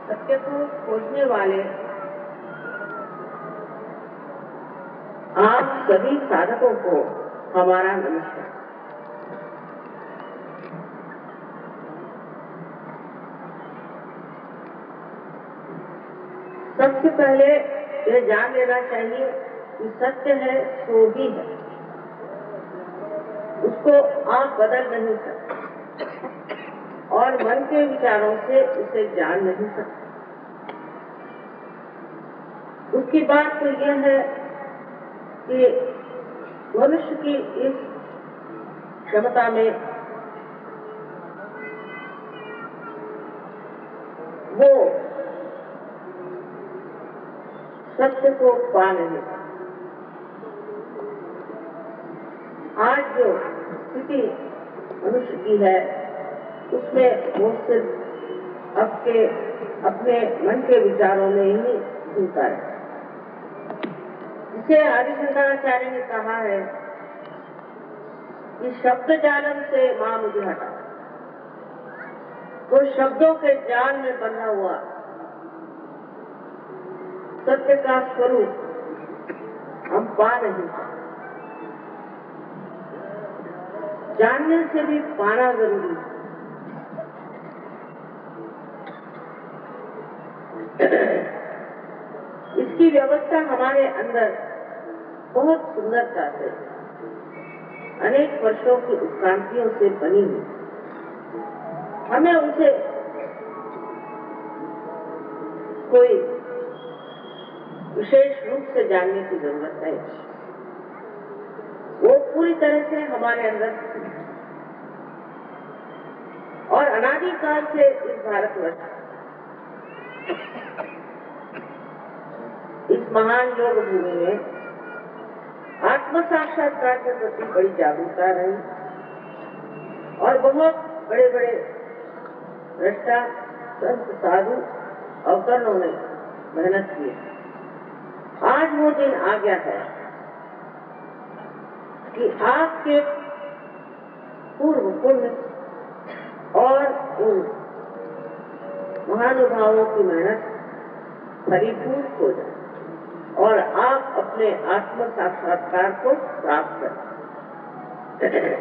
सत्य को खोजने वाले आप सभी साधकों को हमारा नमस्कार। सबसे पहले यह जान लेना चाहिए कि सत्य है सो ही है, उसको आप बदल नहीं सकते और मन के विचारों से उसे जान नहीं सकते। उसकी बात तो यह है कि मनुष्य की इस क्षमता में वो सत्य को पा नहीं। आज जो स्थिति मनुष्य की है उसमें वो सिर्फ अपने मन के विचारों में ही घूमता है। जिसे हरिशंकराचार्य ने कहा है कि शब्द जालम से मां मुझे हटा, तो शब्दों के जाल में बंधा हुआ सत्य का स्वरूप हम पा नहीं सकते। जानने से भी पाना जरूरी है। इसकी व्यवस्था हमारे अंदर बहुत सुंदरता से अनेक वर्षों की उत्क्रांतियों से बनी हुई। हमें उसे कोई विशेष रूप से जानने की जरूरत है। वो पूरी तरह से हमारे अंदर और अनादिकाल से इस भारतवर्ष, इस महान योग भूमि में आत्म साक्षात्कार के प्रति बड़ी जागरूकता रही और बहुत बड़े बड़े दृष्टा संत साधु अवतरणों ने मेहनत की। आज वो दिन आ गया है कि आपके पूर्व पुण्य और उन महानुभावों की मेहनत फलीभूत हो जाए और आप अपने आत्म साक्षात्कार को प्राप्त करें।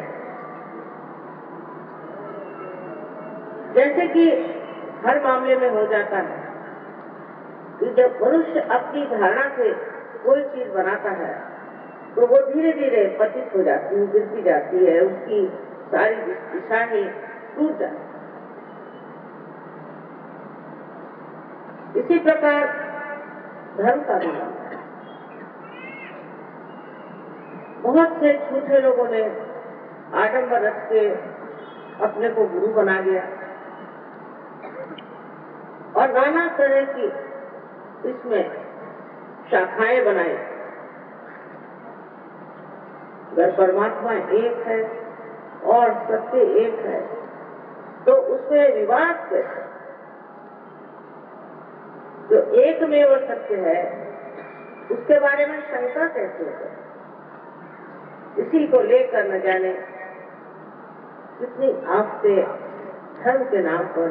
जैसे कि हर मामले में हो जाता है कि जब मनुष्य अपनी धारणा से कोई चीज बनाता है तो वो धीरे धीरे पतित हो जाती है, गिरती जाती है, उसकी सारी दिशाएं टूट जाती। इसी प्रकार धर्म का भी बहुत से झूठे लोगों ने आडंबर रच के अपने को गुरु बना लिया और नाना तरह की इसमें शाखाएं बनाई। अगर परमात्मा एक है और सत्य एक है तो उसमें विवाद कैसे? जो एक में वो सत्य है उसके बारे में शंका कैसे है? इसी को लेकर न जाने कितनी आपसे धर्म के नाम पर,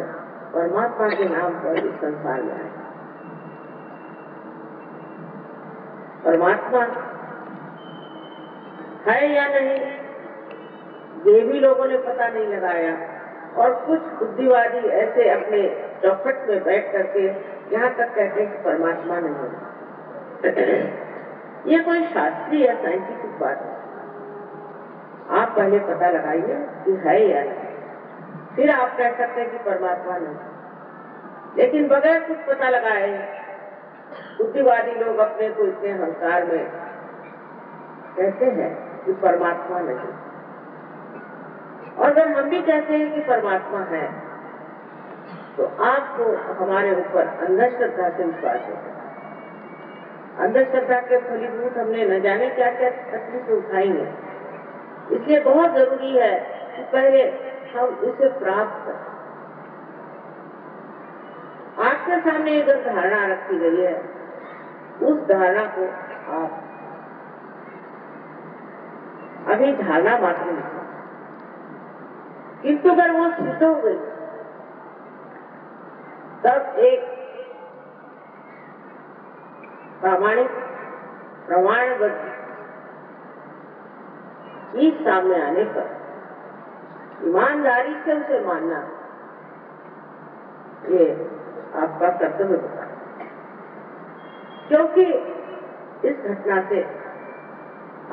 परमात्मा के नाम पर इस संसार में आए। परमात्मा है या नहीं ये भी लोगों ने पता नहीं लगाया और कुछ बुद्धिवादी ऐसे अपने चौखट में बैठ करके यहाँ तक कहते हैं कि परमात्मा नहीं है। ये कोई शास्त्रीय या साइंटिफिक बात है। आप पहले पता लगाइए कि है या नहीं, फिर आप कह सकते हैं कि परमात्मा नहीं। लेकिन बगैर कुछ पता लगाए बुद्धिवादी लोग अपने को इतने अहंकार में कहते हैं कि परमात्मा नहीं। और अगर हम भी कहते हैं कि परमात्मा है तो आपको हमारे ऊपर अंधश्रद्धा से विश्वास है। अंधश्रद्धा के फलीभूत हमने न जाने क्या क्या तकलीफें उठाई हैं। इसलिए बहुत जरूरी है कि पहले हम इसे प्राप्त करें। आपके सामने अगर धारणा रखी गई है उस धारणा को आप अभी धारणा मात्र नहीं, किंतु अगर वो सिद्ध हो गई तब एक प्रामाणिक प्रमाणबद्ध चीज सामने आने पर ईमानदारी से उसे मानना, ये आपका कर्तव्य होता है। क्योंकि इस घटना से,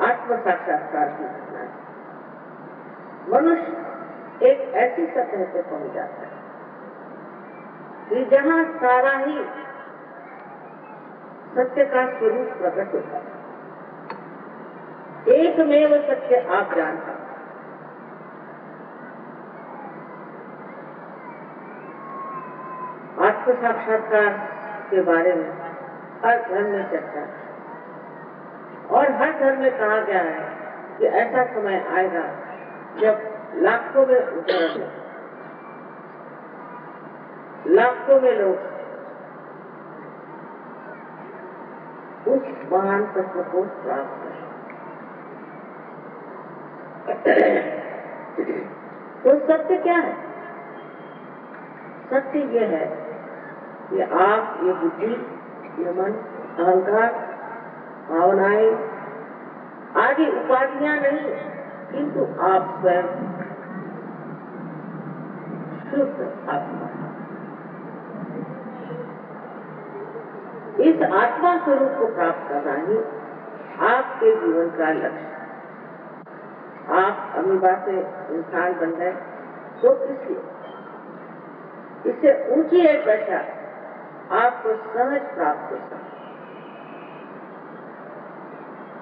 आत्म साक्षात्कार की घटना से मनुष्य एक ऐसी सतह पे पहुंच जाता है कि जहां सारा ही सत्य का स्वरूप प्रकट होता है। एकमेव सत्य आप जानता। आत्म साक्षात्कार के बारे में हर धर्म में चर्चा है और हर धर्म में कहा गया है कि ऐसा समय आएगा जब लाखों में उदाहरण, लाखों में लोग उस महान तत्व को प्राप्त करें। तो सत्य क्या है? सत्य ये है कि आप ये बुद्धि, ये मन, अहंकार, भावनाएं आदि उपाधियां नहीं, किंतु आप स्वयं शुद्ध आत्मा। इस आत्मा स्वरूप को प्राप्त करना ही आपके जीवन का लक्ष्य। आप अमीबा से इंसान बन गए तो किस लिए? इससे ऊंची एक दशा आपको सहज प्राप्त होता है।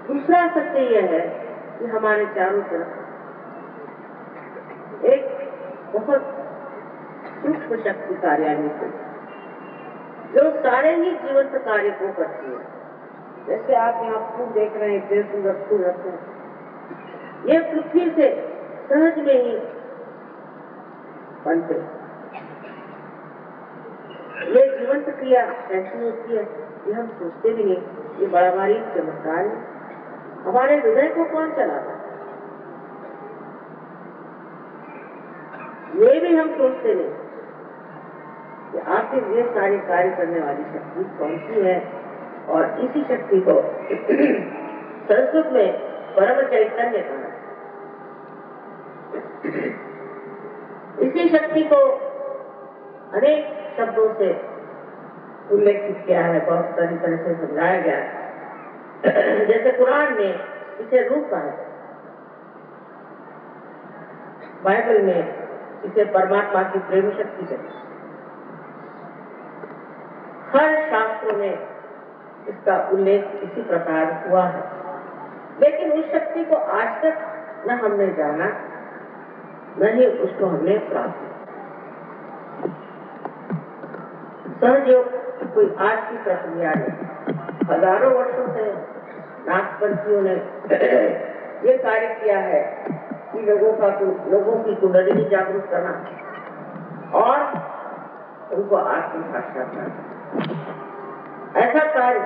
दूसरा सत्य यह है कि हमारे चारों तरफ एक बहुत सूक्ष्म शक्ति कार्यान्वित है जो सारे ही जीवंत कार्य को करती है। जैसे आप यहाँ फूल देख रहे हैं, इतने सुंदर फूल रखते हैं, ये पृथ्वी से सहज में ही बनते हैं। ये जीवंत क्रिया कैसी होती है ये हम सोचते भी नहीं। ये बड़ा भारी चमत्कार है। हमारे हृदय को कौन चलाता है ये भी हम सोचते नहीं कि आखिर ये सारे कार्य करने वाली शक्ति कौन सी है। और इसी शक्ति को संस्कृत में परम चैतन्य कहा। इसी शक्ति को अनेक शब्दों से उल्लेखित किया है, बहुत सारी तरह से समझाया गया है। जैसे कुरान में इसे रूह कहा है, बाइबल में इसे परमात्मा की प्रेम शक्ति कहते हैं। हर शास्त्रों में इसका उल्लेख इसी प्रकार हुआ है। लेकिन उस शक्ति को आज तक न हमने जाना, न ही उसको हमने प्राप्त। सहयोग कोई आज की प्रक्रिया नहीं। हजारों वर्षों से नागपंथियों ने ये कार्य किया है कि लोगों की कुंडली जागरूक करना और उनको आत्म साक्षात्कार करना। ऐसा कार्य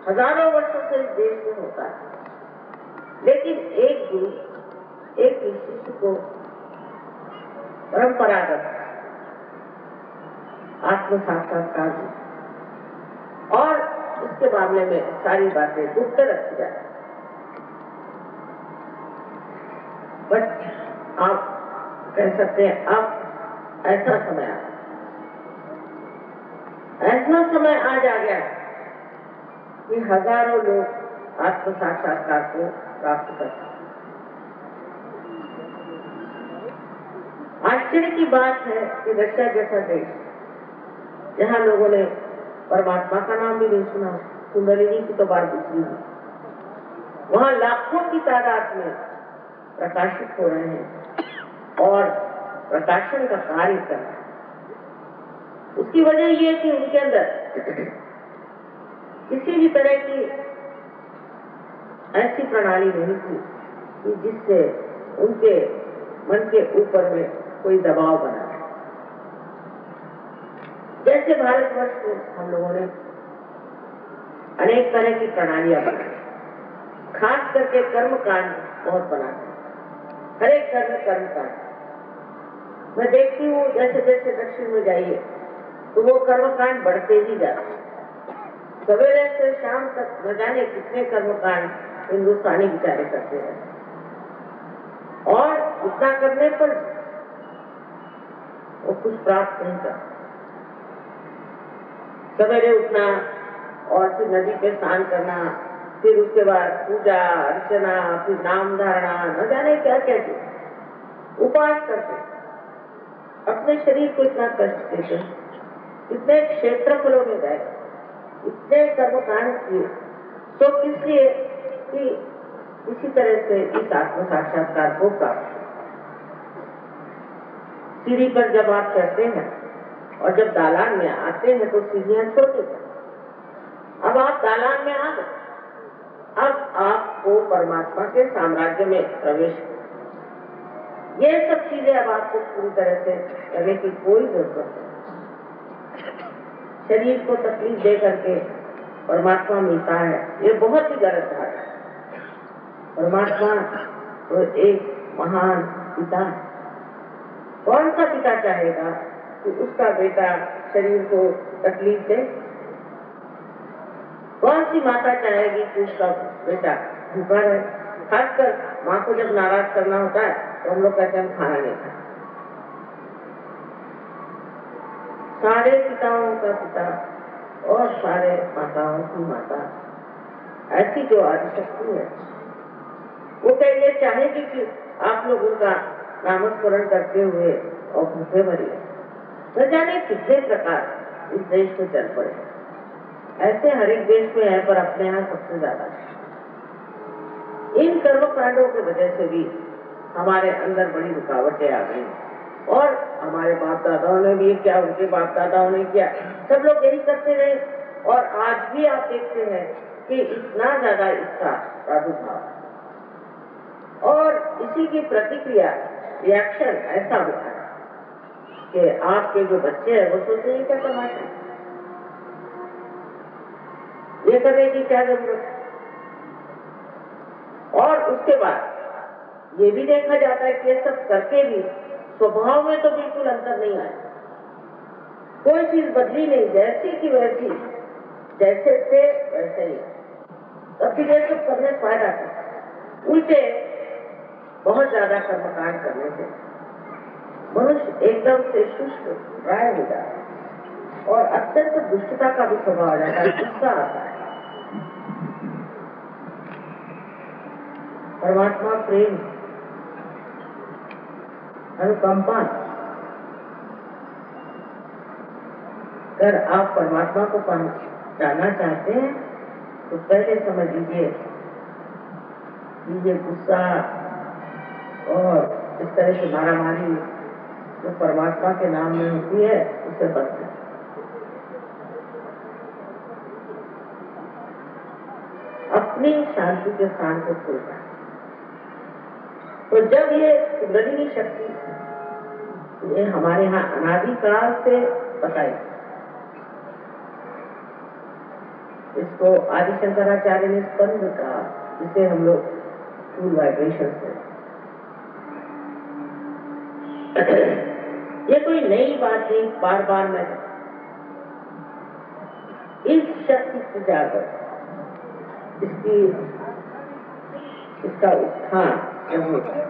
हजारों वर्षों से इस देश में होता है। लेकिन एक गुरु, एक शिष्य को परंपरागत आत्म साक्षात्कार और इसके मामले में सारी बातें गुप्त रखी जाए। बट आप कह सकते हैं अब ऐसा समय आज आ गया कि हजारों लोग आत्म साक्षात्कार को प्राप्त कर सकते। आश्चर्य की बात है कि रशिया जैसा देश, जहाँ लोगों ने परमात्मा का नाम भी नहीं सुना, कुंडलिनी की तो बात दूसरी है, वहाँ लाखों की तादाद में प्रकाशित हो रहे हैं और प्रकाशन का कार्य कर रहे हैं। उसकी वजह ये है कि उनके अंदर किसी भी तरह की ऐसी प्रणाली नहीं थी कि जिससे उनके मन के ऊपर में कोई दबाव बना। जैसे भारतवर्ष में हम लोगों ने अनेक तरह की प्रणालियां बनाई, खास करके कर्मकांड बहुत बनाते हैं। हर एक घर में कर्मकांड मैं देखती हूँ। जैसे जैसे दक्षिण में जाइए तो वो कर्मकांड बढ़ते ही जाते हैं। सवेरे से शाम तक न जाने कितने कर्मकांड हिंदुस्तानी बेचारे करते हैं, और इतना करने पर वो कुछ प्राप्त नहीं कर। सवेरे उठना और फिर नदी पे स्नान करना, फिर उसके बाद पूजा अर्चना, फिर नाम धारणा, न जाने क्या क्या चीज, उपवास करते, अपने शरीर को इतना कष्ट देते, इतने क्षेत्रफलों में गए, इतने कर्मकांड किए, तो किस लिए कि इसी तरह से इस आत्म साक्षात्कार को प्राप्त। सीढ़ी पर जब आप चढ़ते हैं और जब दालान में आते हैं तो सीढ़ियां छोड़ देते हैं। अब आप दालान में आ गए, अब आपको परमात्मा के साम्राज्य में प्रवेश, ये सब चीजें अब आपको पूरी तरह से करने की कोई जरूरत नहीं। शरीर को तकलीफ दे करके परमात्मा मिलता है, ये बहुत ही गलत बात है। परमात्मा तो एक महान पिता है। कौन सा पिता चाहेगा कि उसका बेटा शरीर को तकलीफ दे? कौन सी माता चाहेगी कि उसका बेटा भूखा रहे? खासकर माँ को जब नाराज करना होता है तो हम लोग कहते हैं खाना नहीं खाते। सारे पिताओं का पिता और सारे माताओं की माता, ऐसी जो आदिशक्ति है, वो क्या ये चाहेगी कि आप लोग उनका नामस्मरण करते हुए और भूखे मरिए? न जाने कितने प्रकार इस देश में चल पड़े, ऐसे हर एक देश में है, पर अपने यहाँ सबसे ज्यादा है। इन कर्मकांडों की वजह से भी हमारे अंदर बड़ी रुकावटें आ गई, और हमारे बाप दादाओं ने भी किया, उनके बाप दादाओं ने किया, सब लोग यही करते रहे, और आज भी आप देखते हैं कि इतना ज्यादा इसका प्रादुर्भाव, और इसी की प्रतिक्रिया, रिएक्शन ऐसा होता है कि आपके जो बच्चे हैं वो सोचते हैं क्या तमाशा, ये करने की क्या जरूरत है। और उसके बाद ये भी देखा जाता है कि ये सब करके भी स्वभाव में तो बिल्कुल अंतर नहीं आया, कोई चीज बदली नहीं, जैसी की वैसी, जैसे थे वैसे ही। तब भी ये सब करने फायदा था। उल्टे बहुत ज्यादा कर्मकांड करने से मनुष्य एकदम से शुष्क ड्राई हो जाता है, और अत्यंत दुष्टता का भी स्वभाव आ जाता है, गुस्सा आता है। परमात्मा प्रेम, अनुकंपा, अगर आप परमात्मा को जानना चाहते हैं तो पहले समझ लीजिए कि ये गुस्सा और इस तरह से मारामारी जो परमात्मा के नाम में होती है, उसे बच जाए। अपनी शांति के स्थान को खोल जाए। तो जब ये कुंडलिनी शक्ति, ये हमारे यहाँ अनादिकाल से बताई, इसको आदि शंकराचार्य ने स्पंद कहा, जिसे हम लोग फुल वाइब्रेशन से, ये कोई नई बात नहीं, बार बार मैं इस शक्ति से जाकर इसका उत्थान जब होता है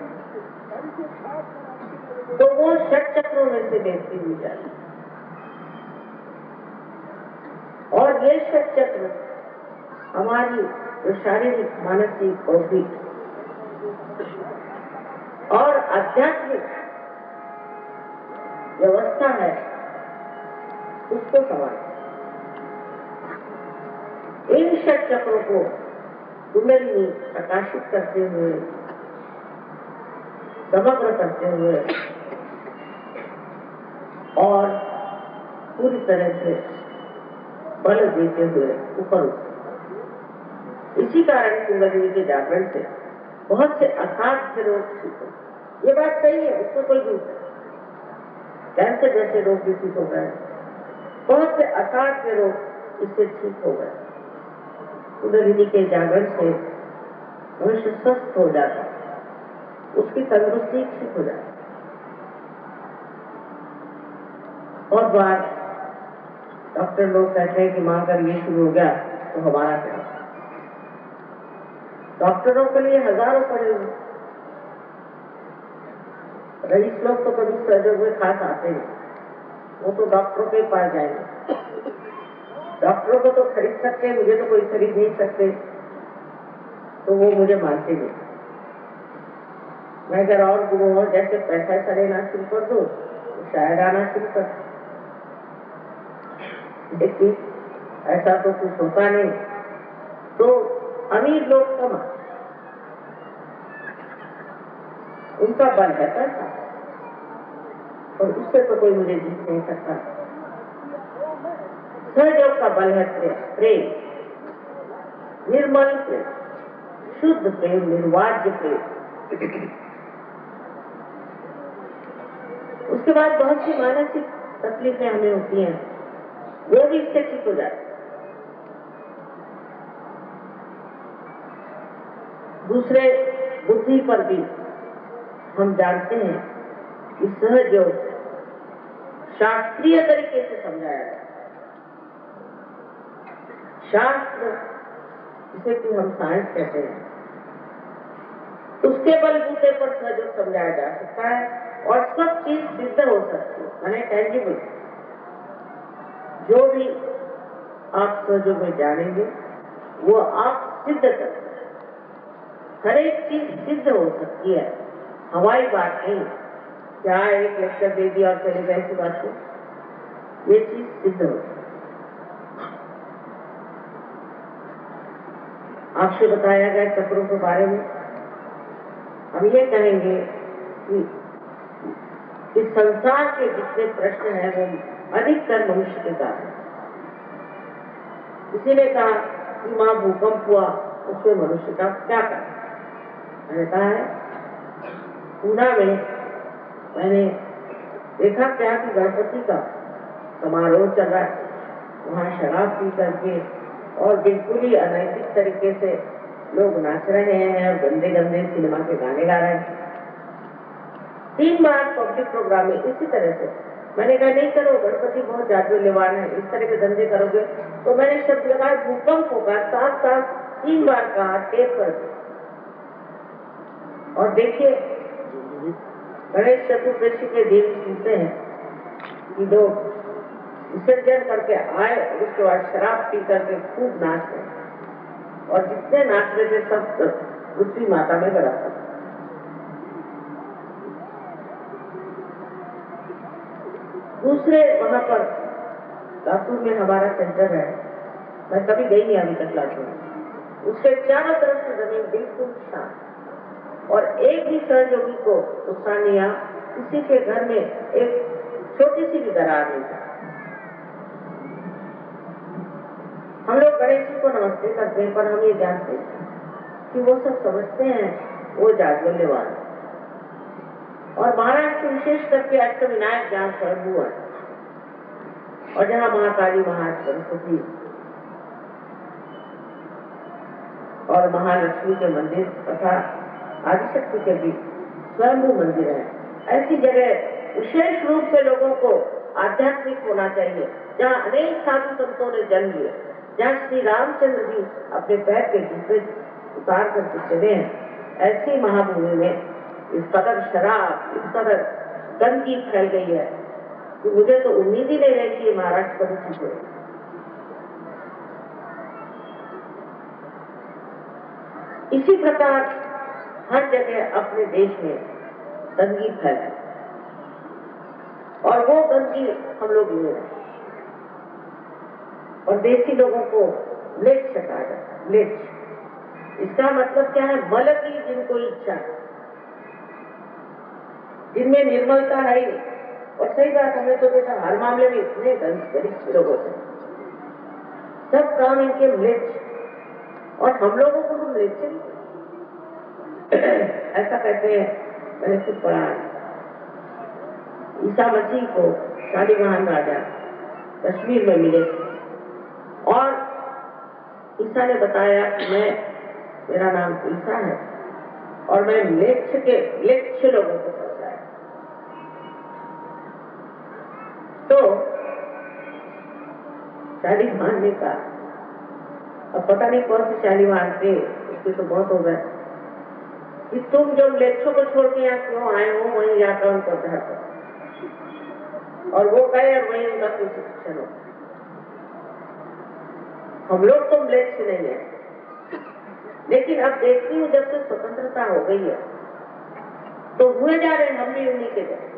तो वो षट चक्रों में से बेचती हुई जाती, और ये षट चक्र हमारी जो शारीरिक, मानसिक, बौद्धिक और आध्यात्मिक व्यवस्था है, उसको संभालते। इन षट चक्रों को कुंडलिनी प्रकाशित करते हुए, समग्र करते हुए और पूरी तरह से बल देते हुए ऊपर उठते। इसी कारण कुंडलिनी के जागरण से बहुत से असाध्य रोग ठीक हो। ये बात सही है, उसमें कोई झूठ नहीं। कैंसर जैसे रोग भी ठीक हो गए, बहुत से असाध्य रोग इससे ठीक हो गए। कुंडलिनी के जागरण से मनुष्य स्वस्थ हो जाता है, उसकी तंदुरुस्ती ठीक हो जाती है। बहुत बार डॉक्टर लोग कहते हैं कि मां अगर ये शुरू हो गया तो हमारा क्या? डॉक्टरों के लिए हजारों पड़े हुए, रईस लोग तो कभी सहयोग में खास आते नहीं, वो तो डॉक्टरों के पास जाएंगे। डॉक्टरों को तो खरीद सकते हैं, मुझे तो कोई खरीद नहीं सकते, तो वो मुझे मानते नहीं। मैं अगर और गुरुओं जैसे पैसा ऐसा लेना शुरू कर दूं तो शायद आना शुरू कर, लेकिन ऐसा तो कुछ होता नहीं। तो अमीर लोग कम, उनका बल है पैसा, और उससे तो कोई मुझे जीत नहीं सकता। सहयोग का बल है प्रेम, निर्मल प्रेम, शुद्ध प्रेम, निर्वाज्य प्रेम। उसके बाद बहुत सी मानसिक तकलीफें हमें होती हैं, वो भी इससे ठीक हो जाए। दूसरे बुद्धि पर भी हम जानते हैं कि सहयोग शास्त्रीय तरीके से समझाया जाए। शास्त्र, जिसे कि हम साइंस कहते हैं, उसके बलबूते पर सहयोग समझाया जा सकता है और सब चीज सिद्ध हो सकती है, यानी टेंजिबल। जो भी आप सहयोग में जानेंगे वो आप सिद्ध कर सकते, हर एक चीज सिद्ध हो सकती है, हवाई बात नहीं। क्या एक लेक्चर दे दिया और चले गए, ऐसी बात नहीं, ये चीज सिद्ध हो सकती। आपसे बताया गया चक्रों के बारे में हम ये कहेंगे कि इस संसार के जितने प्रश्न हैं वो अधिकतर मनुष्य के कारण। किसी ने कहा कि वहां भूकंप हुआ, उसमें मनुष्य का क्या करना? मैंने कहा है, पूना में मैंने देखा क्या कि गणपति का समारोह चल रहा है, वहां शराब पी करके और बिल्कुल ही अनैतिक तरीके से लोग नाच रहे हैं और गंदे गंदे सिनेमा के गाने गा रहे हैं। 3 बार पब्लिक प्रोग्राम में इसी तरह से मैंने कहा नहीं करो, गणपति बहुत जादूलेवान है, इस तरह के धंधे करोगे तो मैंने शब्द लगाया भूकंप होगा, साथ साथ 3 बार कहा, टेप पर। और देखिए गणेश चतुर्दशी के दिन सुनते हैं कि लोग विसर्जन करके आए और उसके बाद शराब पी करके खूब नाच रहे, और जितने नाच रहे थे सब पृथ्वी माता में गड़ा था। दूसरे वहां पर लातूर में हमारा सेंटर है, मैं कभी गई नहीं अभी तक लातूर। उसके चारों तरफ से जमीन बिल्कुल शांत, और एक भी सहयोगी को नुकसान नहीं आया, किसी के घर में एक छोटी सी भी दरार नहीं था। हम लोग गणेश जी को नमस्ते करते हैं, पर हम ये जानते हैं कि वो सब समझते हैं वो जादूलेवान। और महाराष्ट्र विशेष करके अष्टविनायक जहाँ स्वयंभू है, और जहाँ महाकाली, महासरस्वती और महालक्ष्मी के मंदिर तथा आदिशक्ति के भी स्वयंभू मंदिर है, ऐसी जगह विशेष रूप से लोगों को आध्यात्मिक होना चाहिए, जहाँ अनेक साधु संतों ने जन्म लिया, जहाँ श्री रामचंद्र जी अपने पैर के जूते उतार करके चले हैं। ऐसी महाभूमि में इस कदर शराब, इस कदर गंदगी फैल गई है कि मुझे तो उम्मीद ही नहीं रही कि महाराष्ट्र कभी ठीक हो। इसी प्रकार हर जगह अपने देश में गंदगी फैलाई, और वो गंदगी हम लोग ले रहे हैं, और देसी लोगों को म्लेच्छ कहा जाता है। म्लेच्छ, इसका मतलब क्या है? मल की जिनको इच्छा, जिनमें निर्मलता है ही। और सही बात, हमने तो देखा हर मामले में इतने गरीब लोग होते हैं, सब काम इनके म्लेच्छ, और हम लोगों को हम म्लेच्छ ऐसा कहते हैं। मैंने खुद पढ़ा, ईसा मसीह को शालीग्राम राजा कश्मीर में मिले, और ईसा ने बताया कि मेरा नाम ईसा है और मैं म्लेच्छ लोगों को पहुंचाया। तो शालीग्राम ने कहा अब पता नहीं कौन सी शालीमार थे, उसके तो बहुत हो गए कि तुम जो लेक्चर को छोड़ के यहाँ क्यों आए हो, वहीं जाकर उनको घर करो। और वो गए और वहीं उनका शिक्षण हो। हम लोग तो लेक्चर नहीं है, लेकिन अब देखती हूँ जब से स्वतंत्रता हो गई है तो हुए जा रहे हैं हम भी उन्हीं के जैसे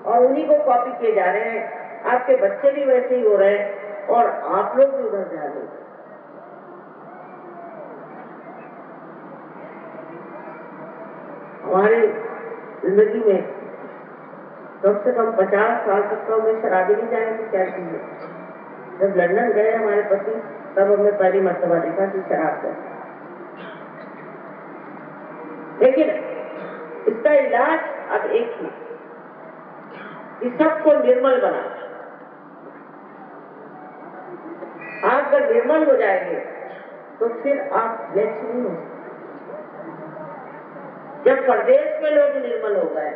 और उन्हीं को कॉपी किए जा रहे हैं। आपके बच्चे भी वैसे ही हो रहे हैं और आप लोग भी उधर जा रहे हैं। हमारी जिंदगी में कम से कम 50 साल तक तो हमें शराबी नहीं जाएंगे क्या चीज है। जब लंदन गए हमारे पति तब हमने पहली मर्तबा देखा कि शराब है। लेकिन इसका इलाज अब एक ही कि सबको निर्मल बना। आप अगर निर्मल हो जाएंगे तो फिर आप लक्ष्य नहीं हो। जब प्रदेश में लोग निर्मल हो गए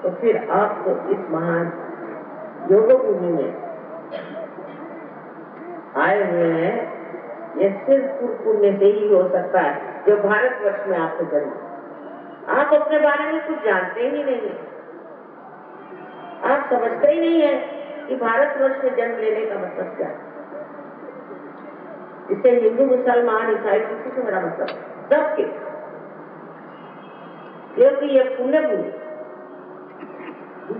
तो फिर आपको इस महान योग भूमि में आए हुए हैं। यह सिर्फ पुण्य से ही हो सकता है जो भारतवर्ष में आपको जन्म। आप अपने बारे में कुछ जानते ही नहीं है, आप समझते ही नहीं है कि भारतवर्ष में जन्म लेने का मतलब क्या है। इससे हिंदू मुसलमान ईसाई किसी से बड़ा मतलब सबके, क्योंकि ये पुण्य भूमि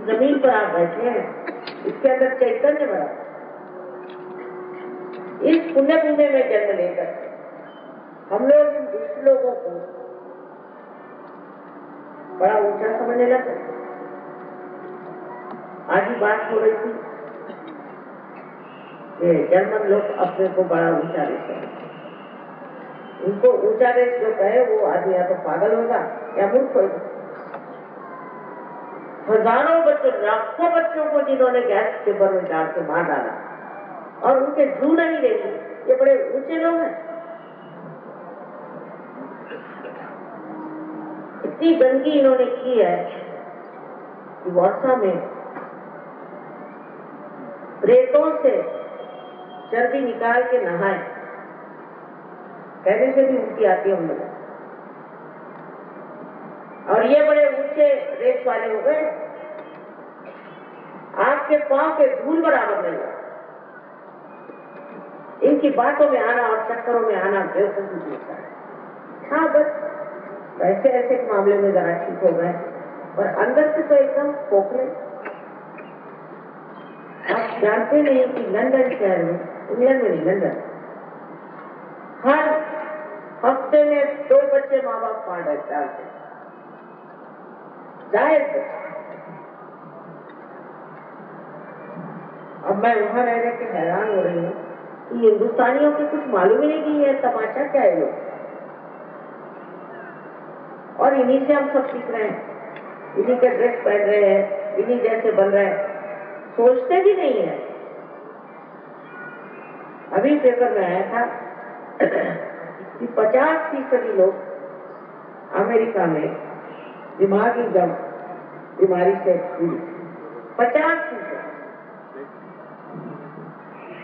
जमीन पर आप बैठे हैं, इसके अंदर चैतन्य बड़ा। इस पुण्य भूमि में जन्म लेकर हम लोग इन दुष्ट लोगों को बड़ा ऊंचा समझने लगे। आज ही बात हो रही थी कि जर्मन लोग अपने को बड़ा ऊंचा रेस है। उनको ऊंचा रेस जो कहे वो आदमी या तो पागल होगा या मूर्ख होगा। हजारों बच्चों, लाखों बच्चों को जिन्होंने गैस के बर में डाल के मार डाला और उनके जू नहीं रही, ये बड़े ऊंचे लोग हैं। इतनी गंदगी इन्होंने की है कि वर्षा में प्रेतों से चर्बी निकाल के नहाए, कहने से भी उल्टी आती है हम लोग। और ये बड़े ऊंचे रेस वाले हो गए, आपके पांव के धूल बराबर नहीं है। इनकी बातों में आना और चक्करों में आना बेवकूफी होता है। हाँ, बस ऐसे ऐसे मामले में जरा ठीक हो गए, पर अंदर से तो एकदम खोखले। आप जानते नहीं कि लंदन शहर में, इंग्लैंड में नहीं, लंदन, हर हफ्ते में 2 बच्चे माँ बाप मार डालते हैं। जायज। अब मैं वहां रह रहे के हैरान हो रही हूँ कि हिंदुस्तानियों को कुछ मालूम ही नहीं कि ये तमाशा क्या है लोग, और इन्हीं से हम सब सीख रहे हैं, इन्हीं के ड्रेस पहन रहे हैं, इन्हीं जैसे बन रहे हैं, सोचते भी नहीं है। अभी पेपर में आया था कि 50% लोग अमेरिका में दिमागी गम बीमारी से 50%।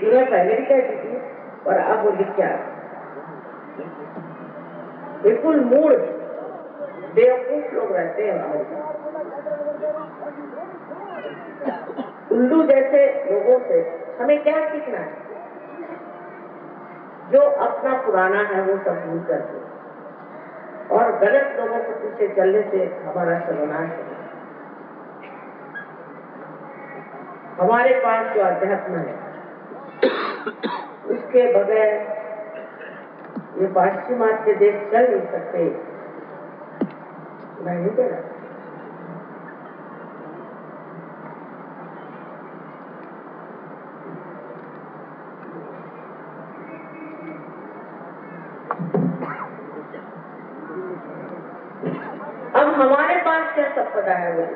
मैं पहले भी कहती थी और अब वो लिख क्या, बिल्कुल मूड बेवकूफ लोग रहते हैं अमेरिका। उल्लू जैसे लोगों से हमें क्या सीखना है? जो अपना पुराना है वो सब भूल करके और गलत लोगों के पीछे चलने से हमारा सर्वनाश है। हमारे पास जो अध्यात्म है उसके बगैर ये पाश्चिमात्य देश चल नहीं सकते। मैं नहीं कह रहा। अब हमारे पास क्या संपदा है वो,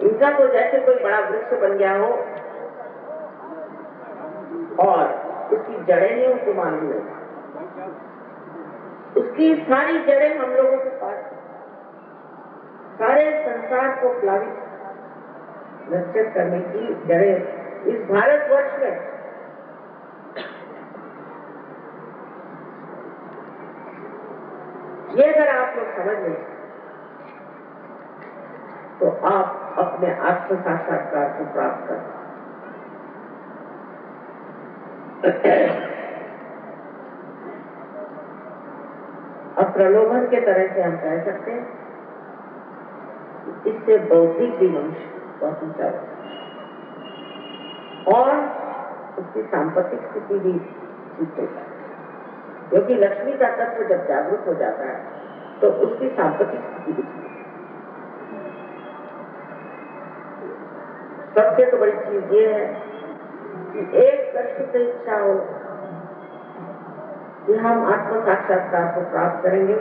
इनका तो जैसे कोई बड़ा वृक्ष बन गया हो और उसकी जड़ें नहीं उनको मालूम है। उसकी सारी जड़ें हम लोगों के पास, सारे संसार को प्लावित नक्षत्र करने की जड़ें इस भारतवर्ष में ये अगर आप लोग समझ लें तो आप अपने आत्म साक्षात्कार को प्राप्त कर। अब प्रलोभन के तरह से हम कह सकते हैं इससे बौद्धिक भी मनुष्य बहुत ऊंचा और उसकी सांपत्तिक स्थिति भी ठीक होता है, क्योंकि लक्ष्मी का तत्व जब जागरूक हो जाता है तो उसकी सांपत्तिक स्थिति भी ठीक। सबसे तो बड़ी चीज ये है कि एक दर्शित इच्छा हो कि हम आत्म साक्षात्कार को प्राप्त करेंगे,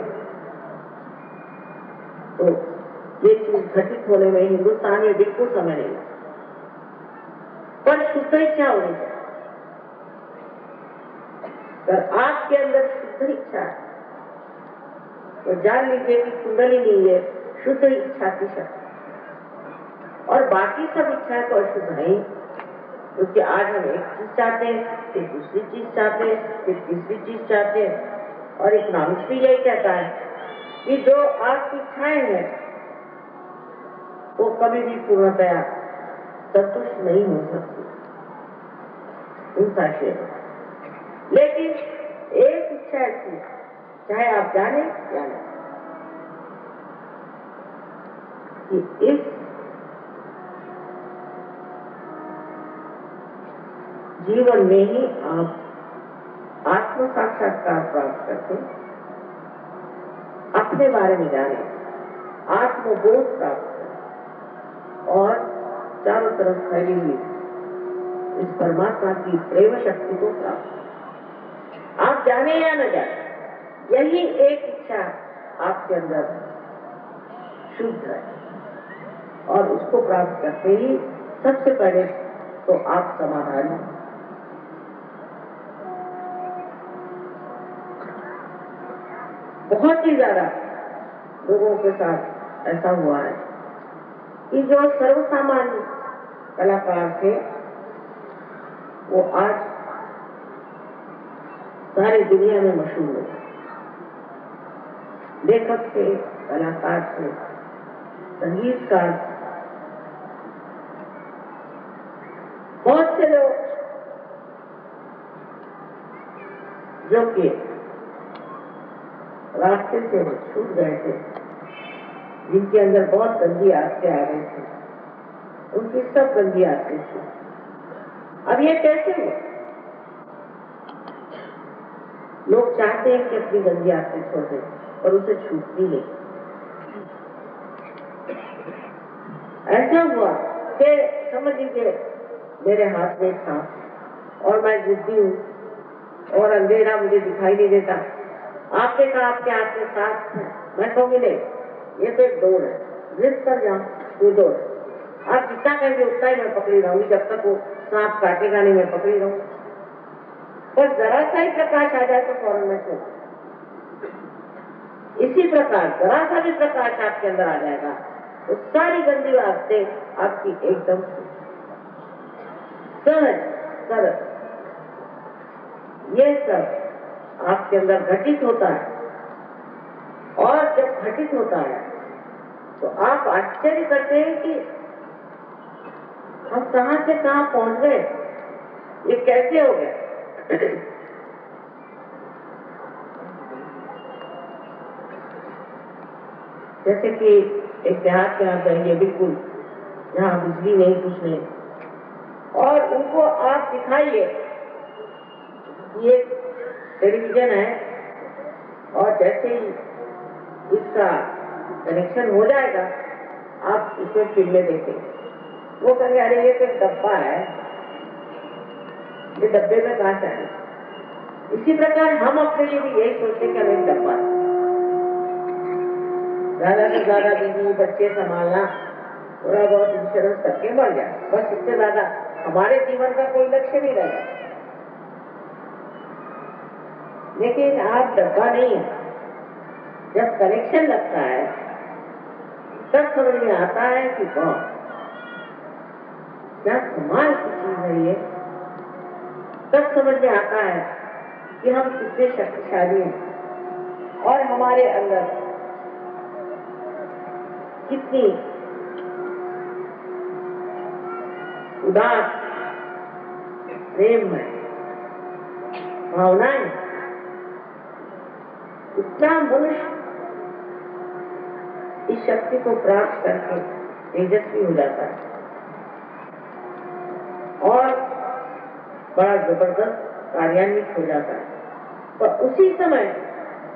तो ये चीज घटित होने में हिंदुस्तान में बिल्कुल समय नहीं लगता, पर शुद्ध इच्छा होनी चाहिए। अगर आपके अंदर शुद्ध इच्छा है तो जान लीजिए कि कुंडलिनी ये शुद्ध इच्छा की शक्ति, और बाकी सब इच्छाएं तो अशुद्ध नहीं, क्योंकि आज हम एक चीज चाहते हैं, फिर दूसरी चीज चाहते हैं, फिर तीसरी चीज चाहते हैं, और इकोनॉमिक्स भी यही कहता है कि जो आपकी इच्छाएं हैं वो कभी भी पूर्णतया संतुष्ट नहीं हो सकती, उनका शेर। लेकिन एक इच्छा ऐसी, चाहे आप जाने या नहीं, कि इस जीवन में ही आप आत्म साक्षात्कार प्राप्त करके अपने बारे में जाने, आत्मबोध प्राप्त करें और चारों तरफ फैली हुई इस परमात्मा की प्रेम शक्ति को प्राप्त करें। आप जाने या न जाने, यही एक इच्छा आपके अंदर शुद्ध है, और उसको प्राप्त करते ही सबसे पहले तो आप समाधानी। बहुत ही ज्यादा लोगों के साथ ऐसा हुआ है कि जो सर्वसामान्य कलाकार थे वो आज सारी दुनिया में मशहूर हो। लेखक थे, कलाकार थे, संगीतकार, बहुत से लोग जो कि रास्ते से छूट गए थे, जिनके अंदर बहुत गंदी आदतें आ गई थी, उनकी सब गंदी आदतें थी। अब ये कैसे हुआ? लोग चाहते हैं कि अपनी गंदी आदतें छोड़ दें, पर उसे छूटती नहीं। ऐसा हुआ कि समझ लीजिए मेरे हाथ में सांप और मैं जिद्दी हूँ और अंधेरा मुझे दिखाई नहीं देता। आपने कहा आपके हाथ में सांप है, मैं कहूँगी नहीं, ये तो एक डोर है, जिद कर जाओ, वो डोर। आप जितना कहेंगे उतना ही मैं पकड़ी रहूंगी, जब तक वो सांप काटेगा नहीं मैं पकड़ी रहूंगी। पर जरा सा ही प्रकाश आ जाए तो फौरन मैं छोड़। इसी प्रकार जरा सा भी प्रकाश आपके अंदर आ जाएगा तो सारी गंदी बातें आपकी एकदम सहज सरल, ये सब आपके अंदर घटित होता है। और जब घटित होता है तो आप आश्चर्य करते हैं कि हम कहां से कहां पहुंच गए, ये कैसे हो गया। जैसे कि एक देहात में आप जाएंगे, बिल्कुल जहाँ बिजली नहीं, कुछ नहीं, और उनको आप दिखाइए ये टेलीविजन है और जैसे ही इसका कनेक्शन हो जाएगा आप इसमें फिल्में देखेंगे। वो कहेंगे अरे ये तो एक डब्बा है, ये डब्बे में कहाँ से आए। इसी प्रकार हम अपने लिए भी यही सोचते हैं कि हम एक डब्बा है, ज्यादा से ज्यादा बीवी बच्चे संभालना, थोड़ा बहुत इंश्योरेंस करके मर गया, बस इससे ज्यादा हमारे जीवन का कोई लक्ष्य नहीं रहेगा। लेकिन आप डब्बा नहीं है। जब कनेक्शन लगता है तब समझ में आता है कि क्या कमाल की चीज है ये। तब समझ में आता है कि हम कितने शक्तिशाली हैं और हमारे अंदर कितनी उदास प्रेम है भावनाएं। इतना मनुष्य इस शक्ति को प्राप्त करके तेजस्वी हो जाता है और बड़ा जबरदस्त कार्यान्वित हो जाता है। पर उसी समय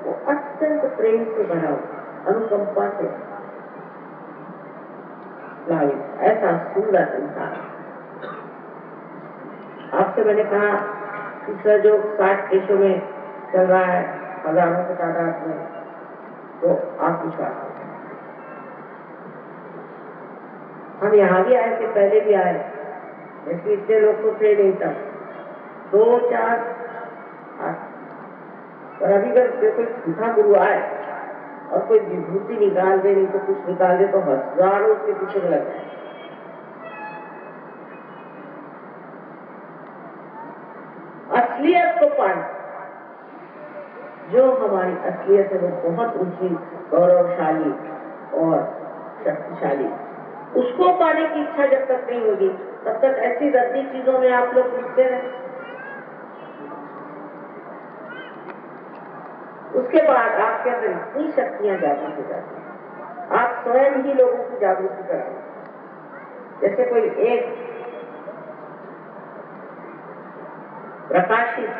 वो अत्यंत प्रेम से भरा हो, अनुकंपा से प्लावित, ऐसा सुंदर संसार। आपसे मैंने कहा कि सहयोग 60 देशों में चल रहा है, हजारों की तादाद में, तो आप विश्वास करें। हम यहाँ भी आए थे, पहले भी आए, लेकिन इतने लोग तो थे नहीं तब, 2-4 पर अभी अगर कोई झूठा गुरु आए और कोई विभूति निकाल दे, नहीं तो कुछ निकाल दे, तो हजारों उसके पीछे लग जाए। असलियत को पाना, जो हमारी असलियत है वो बहुत ऊंची, गौरवशाली और शक्तिशाली, उसको पाने की इच्छा जब तक नहीं होगी तब तक ऐसी रद्दी चीजों में आप लोग घुसते रहे। उसके बाद आपके अंदर इतनी शक्तियां जागृत हो जाती हैं, आप स्वयं ही लोगों की जागृति कराएं। जैसे कोई एक प्रकाशित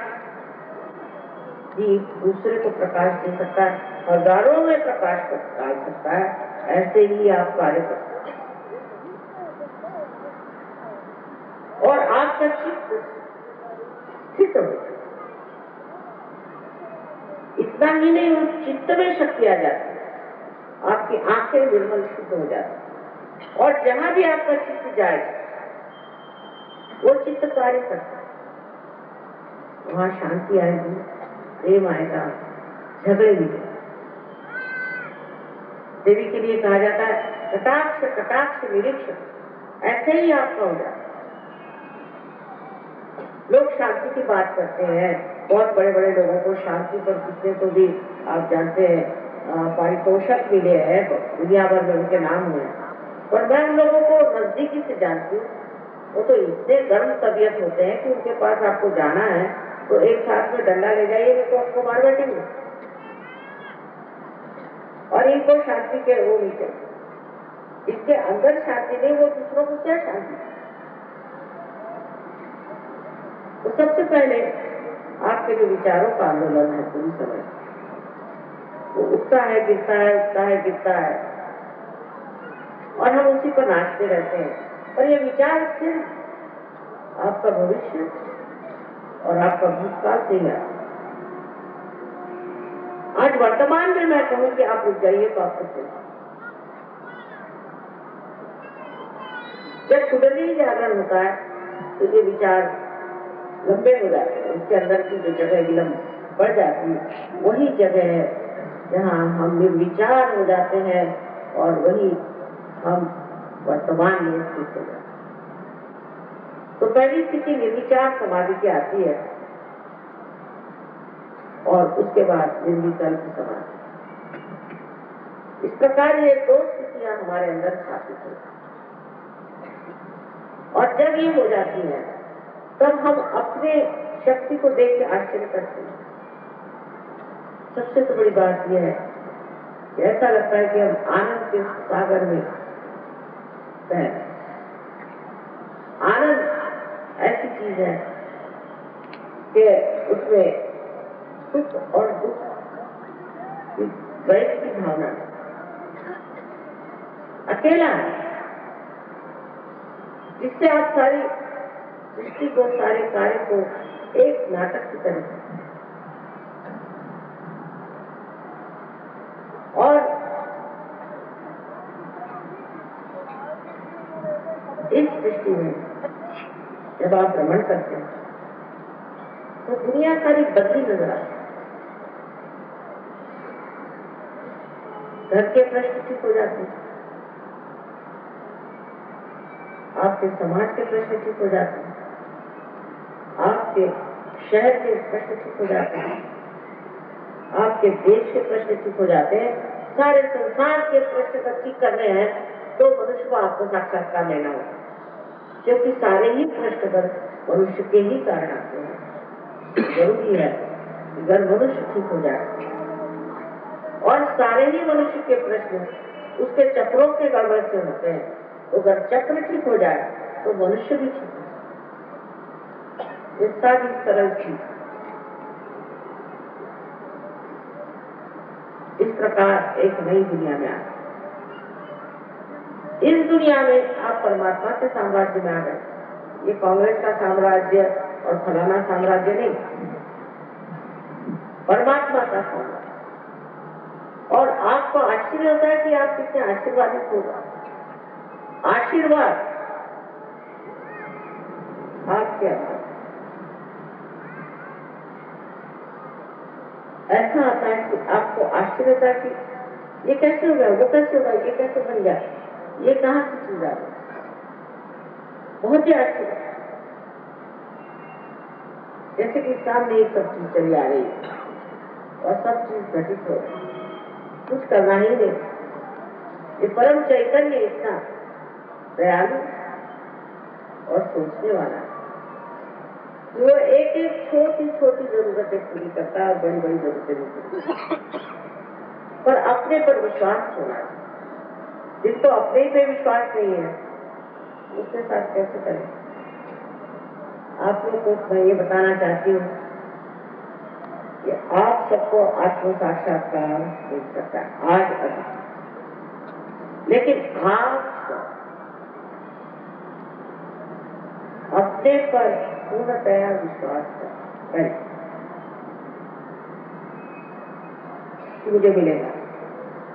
जीव दूसरे को प्रकाश दे सकता है, हजारों में प्रकाश डाल सकता है, ऐसे ही आप कार्य कर सकते हैं। और आपका चित्त स्थित हो, इतना ही नहीं, उस चित्त में शक्ति आ जाती है, आपकी आंखें निर्मल शुद्ध हो जाती है, और जहां भी आपका चित्त जाए वो चित्त कार्य करता है। वहां शांति आएगी, प्रेम आएगा, झगड़े भी। देवी के लिए कहा जाता है कटाक्ष कटाक्ष निरीक्षण, ऐसे ही आपका हो जाता है। लोग शांति की बात करते हैं, बहुत बड़े बड़े लोगों को शांति पर कितने तो भी आप जानते हैं पारितोषक मिले हैं, दुनिया भर में उनके नाम हुए, पर मैं उन लोगों को नजदीकी से जानती हूँ। वो तो इतने गर्म तबीयत होते हैं कि उनके पास आपको जाना है तो एक साथ में डंडा ले जाइए, नहीं तो आपको मार बैठेंगे। और इनको शांति के वो नहीं चाहिए, इसके अंदर शांति नहीं, वो दूसरों को क्या शांति। तो सबसे पहले आपके जो विचारों का आंदोलन है पूरी समय, वो उठता है गिरता है, उठता है गिरता है, और हम उसी पर नाचते रहते हैं। पर ये विचार सिर्फ आपका भविष्य और आपका भूतकाल से ही आता। आज वर्तमान में मैं कहूं कि आप रुक जाइए तो आपको चलिए। जब कुंडली जागरण होता है तो ये विचार लंबे हो जाते हैं, उसके अंदर की जो जगह विलंब बढ़ जाती है, वही जगह है जहां हम निर्विचार हो जाते हैं और वही हम वर्तमान में स्थित हो जाते हैं। तो पहली स्थिति निर्विचार समाधि की आती है और उसके बाद निर्विकल्प समाधि। इस प्रकार ये 2 स्थितियां हमारे अंदर स्थापित होती हैं, और जब ये हो जाती है तब हम अपने शक्ति को देख के आश्चर्य करते हैं। सबसे तो बड़ी बात यह है कि ऐसा लगता है कि हम आनंद के सागर में तैर। आनंद ऐसी चीज है कि उसमें सुख और दुख द्वैत की भावना है। अकेला है जिससे आप सारी सृष्टि को, सारे कार्य को एक नाटक की तरह, और इस सृष्टि में जब आप भ्रमण करते हैं तो दुनिया सारी बदली नजर आती है। घर के प्रश्न ठीक हो जाते हैं, आपके समाज के प्रश्न ठीक हो जाते हैं, आपके शहर के प्रश्न ठीक हो जाते हैं, आपके देश के प्रश्न ठीक हो जाते हैं, सारे संसार के प्रश्न का ठीक करने हैं तो मनुष्य को आपको साक्षात्कार लेना होगा, क्योंकि सारे ही प्रश्न पर मनुष्य के ही कारण आते हैं। जरूरी है अगर मनुष्य ठीक हो जाए और सारे ही मनुष्य के प्रश्न उसके चक्रों के गड़बड़ से होते हैं, तो अगर चक्र ठीक हो जाए तो मनुष्य भी ठीक हो जाए। ये सारी सरल चीज इस प्रकार एक नई दुनिया में आ गई। इस दुनिया में आप परमात्मा के साम्राज्य में आ गए। ये कांग्रेस का साम्राज्य और फलाना साम्राज्य नहीं, परमात्मा का साम्राज्य। और आपको आश्चर्य होता है कि आप कितने आशीर्वादित होगा। आशीर्वाद आपके अंदर ऐसा आता है कि आपको आश्चर्य होता है कि ये कैसे हो गया, वो कैसे हो गया, ये कैसे बन गया, ये कहां से चीज आ गई। बहुत ही आश्चर्य, जैसे कि सामने एक सब चीज चली आ रही है और सब चीज घटित हो रही है, कुछ करना ही नहीं। ये परम चैतन्य इतना दयालु और सोचने वाला है, वो एक एक छोटी छोटी जरूरतें पूरी करता है और बड़ी बड़ी जरूरतें नहीं पूरी, पर अपने पर विश्वास होना चाहिए। जिनको अपने पे विश्वास नहीं है उसके साथ कैसे करें। आप लोग को मैं ये बताना चाहती हूँ कि आप सबको आत्म साक्षात्कार मिल सकता है आज अभी, लेकिन आप अपने पर पूर्णतया विश्वास करें कि मुझे मिलेगा।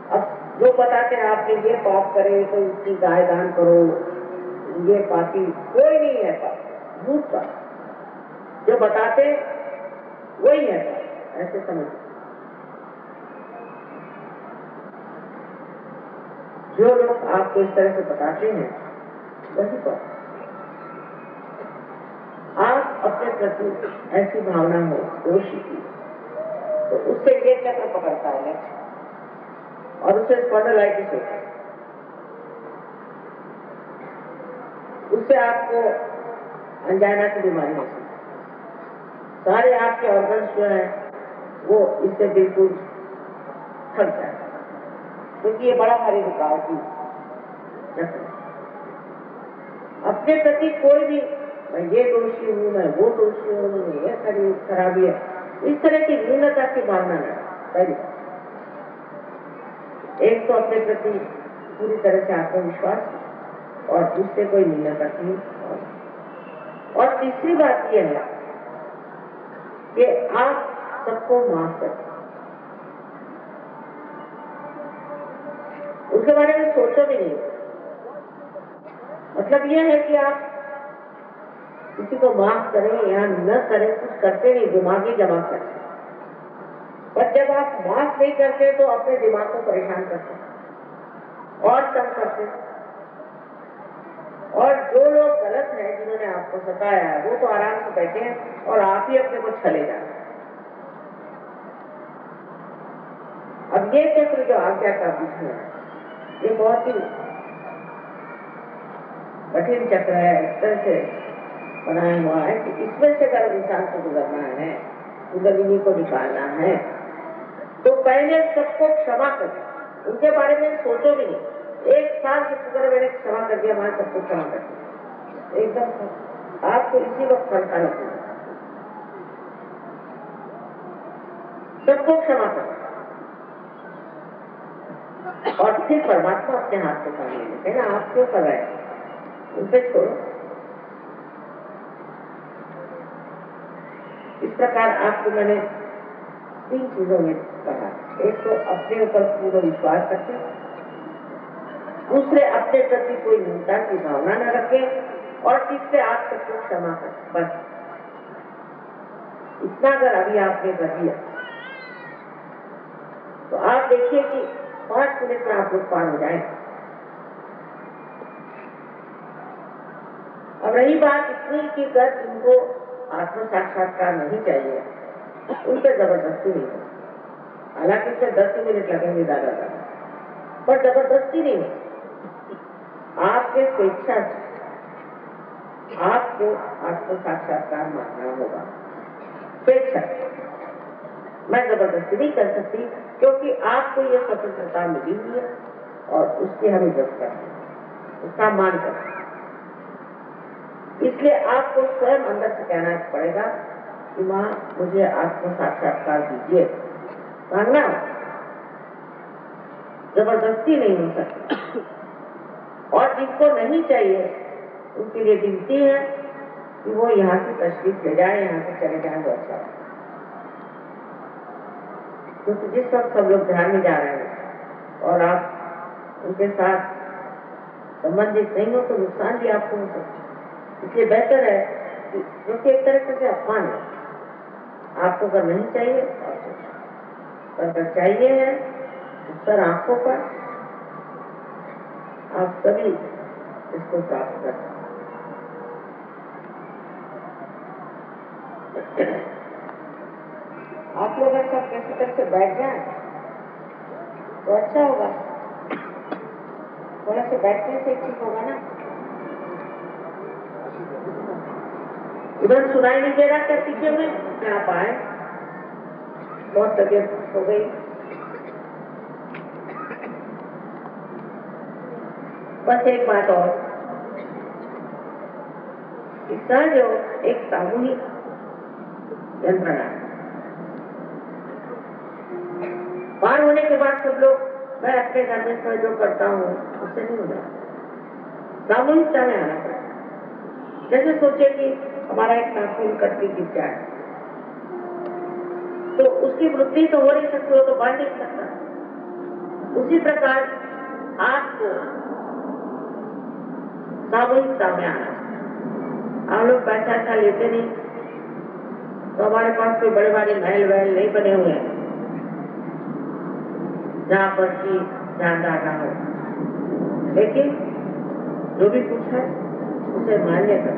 अब जो बताते हैं आपने ये पाप करे तो इसकी गाय दान करो, ये पापी, कोई नहीं है पाप, झूठ का जो बताते वही है पाप, ऐसे समझ। जो लोग आपको इस तरह से बताते हैं वही पाप। आप अपने प्रति ऐसी भावना हो दोषी की, तो उससे ये चक्र पकड़ता है और उसे स्पॉन्डिलाइटिस होता है, उससे आपको अंजाना की बीमारी हो सकती है। सारे आपके ऑर्गन्स जो है वो इससे बिल्कुल थक जाए, क्योंकि ये बड़ा भारी रुकाव की चक्र। अपने प्रति कोई भी मैं ये दोषी हूँ, मैं वो दोषी हूँ, ये खराबी है, इस तरह की न्यूनता की भावना न पहले। एक तो अपने प्रति पूरी तरह से आत्मविश्वास और दूसरे कोई न्यूनता की। और तीसरी बात यह है कि आप सबको माफ करें, उसके बारे में सोचो भी नहीं। मतलब यह है कि आप किसी को माफ करें या न करें, कुछ करते नहीं, दिमागी जमा करते। पर जब आप माफ नहीं करते तो अपने दिमाग को परेशान करते और तंग करते। और जो लोग गलत हैं, जिन्होंने आपको सताया है, वो तो आराम से बैठे हैं और आप ही अपने को छले जा रहे हैं। अब ये चक्र जो आज्ञा का बीच में है, ये बहुत ही कठिन चक्र है। इस तरह से बनाया हुआ है कि इसमें से अगर इंसान को गुजरना है, कुंडलिनी को निकालना है, तो पहले सबको क्षमा करें, उनके बारे में सोचो भी नहीं। एक साल से शुक्र मैंने क्षमा कर दिया, मैं सबको क्षमा कर दिया, एकदम आपको इसी वक्त फलता लगेगा। सबको क्षमा करें और फिर परमात्मा अपने हाथ से काम लेते हैं ना। आप क्यों कर रहे हैं, उनसे छोड़ो। इस प्रकार आपको मैंने 3 चीजों में कहा। एक तो अपने ऊपर पूर्ण विश्वास रखें, दूसरे अपने प्रति कोई न्यूनता की भावना न रखें, और तीसरे आप सबको क्षमा करें। बस इतना अगर अभी आपने कर दिया तो आप देखिए कि 5 मिनट में आप लोग पार हो जाएंगे। अब रही बात इतनी कि अगर जिनको आत्म साक्षात्कार नहीं चाहिए उन पर जबरदस्ती नहीं हो, हालांकि इससे 10 मिनट लगेंगे ज्यादा, पर जबरदस्ती नहीं हो, आपके स्वेच्छा से आपको आत्म साक्षात्कार मानना होगा। स्वेच्छा मैं जबरदस्ती नहीं कर सकती, क्योंकि आपको ये स्वतंत्रता मिली हुई है और उसकी हम इज्जत करते हैं, उसका मान करते हैं। इसलिए आपको स्वयं अंदर से कहना पड़ेगा कि माँ मुझे आत्म साक्षात्कार दीजिए, मांगना, जबरदस्ती नहीं हो सकती। और जिनको नहीं चाहिए उनके लिए विनती है कि वो यहाँ से तशरीफ ले जाए, यहाँ से चले जाए तो अच्छा। क्योंकि जिस वक्त सब लोग ध्यान में जा रहे हैं और आप उनके साथ संबंधित नहीं हो तो नुकसान भी आपको हो सकता है। इसलिए बेहतर है कि क्योंकि एक तरह से अपमान है, आपको अगर नहीं चाहिए अगर चाहिए है सर आंखों पर आप सभी इसको प्राप्त कर सकते। आप लोग अगर सब कैसे करके बैठ जाए तो अच्छा होगा, थोड़ा से बैठने से ठीक होगा ना। इधर सुनाई नहीं दे रहा क्या पीछे में? क्या पाए बहुत तबीयत हो गई। बस एक बात और, इसका जो एक सामूहिक यंत्रणा है, पार होने के बाद सब लोग मैं अपने घर में जो करता हूँ उससे नहीं हो जाता, सामूहिकता में आना पड़ता। जैसे सोचे कि हमारा एक नाखून कटती गिर जाए तो उसकी वृद्धि तो हो नहीं सकती, वो तो बढ़ नहीं सकता। उसी प्रकार आपको सामूहिकता में आना। हम लोग पैसा ऐसा लेते नहीं तो हमारे पास कोई बड़े बड़े महल वहल नहीं बने हुए हैं जहाँ पर की ध्यान रखना हो, लेकिन जो भी कुछ है उसे मान्य कर।